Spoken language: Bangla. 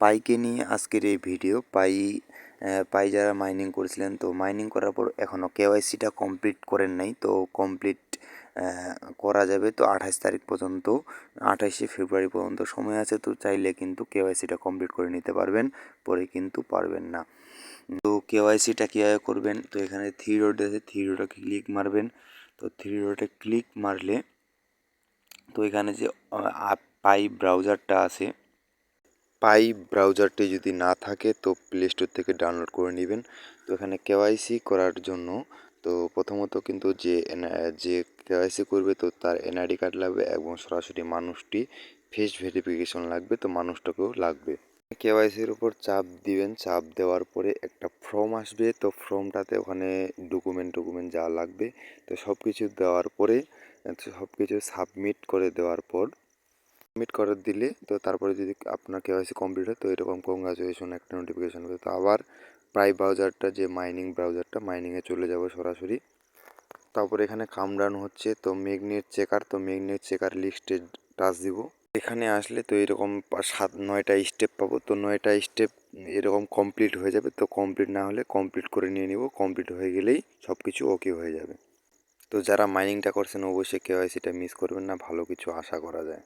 পাইকে নিয়ে আজকের এই ভিডিও। পাই যারা মাইনিং করেছিলেন, তো মাইনিং করার পর এখনও কেওয়াইসিটা কমপ্লিট করেন নাই, তো কমপ্লিট করা যাবে। তো 28 তারিখ পর্যন্ত, 28শে ফেব্রুয়ারি পর্যন্ত সময় আছে। তো চাইলে কিন্তু কেওয়াইসিটা কমপ্লিট করে নিতে পারবেন, পরে কিন্তু পারবেন না। তো কেওয়াইসিটা কীভাবে করবেন, তো এখানে থ্রি ডট আছে, থ্রি ডটে ক্লিক মারবেন। তো থ্রি ডটে ক্লিক মারলে তো এখানে যে পাই ব্রাউজারটা আছে, পাই ব্রাউজারটি যদি না থাকে তো প্লে স্টোর থেকে ডাউনলোড করে নেবেন। তো এখানে কেওয়াইসি করার জন্য তো প্রথমত কিন্তু যে কেওয়াইসি করবে তো তার এনআইডি কার্ড লাগবে এবং সরাসরি মানুষটি ফেস ভেরিফিকেশন লাগবে, তো মানুষটাকেও লাগবে। কেওয়াইসির উপর চাপ দিবেন, চাপ দেওয়ার পরে একটা ফর্ম আসবে। তো ফর্মটাতে ওখানে ডকুমেন্ট যা লাগবে তো সব কিছু দেওয়ার পরে সব কিছু সাবমিট করে দেওয়ার পর সাবমিট করে দিলে তো তারপরে যদি আপনার কেওয়াইসি কমপ্লিট হয় তো এরকম কংগ্রাচুলেশন একটা নোটিফিকেশন হবে। তো আবার প্রাই ব্রাউজারটা যে মাইনিং ব্রাউজারটা, মাইনিংয়ে চলে যাব সরাসরি। তারপর এখানে কামডাউন হচ্ছে, তো ম্যাগনেট চেকার, তো ম্যাগনেট চেকার লিস্টে টাচ দিব। এখানে আসলে তো এরকম 9টা স্টেপ পাবো। তো 9টা স্টেপ এরকম কমপ্লিট হয়ে যাবে। তো কমপ্লিট না হলে কমপ্লিট করে নিয়ে নিব, কমপ্লিট হয়ে গেলেই সব কিছু ওকে হয়ে যাবে। তো যারা মাইনিংটা করছেন অবশ্যই কেওয়াইসিটা মিস করবেন না, ভালো কিছু আশা করা যায়।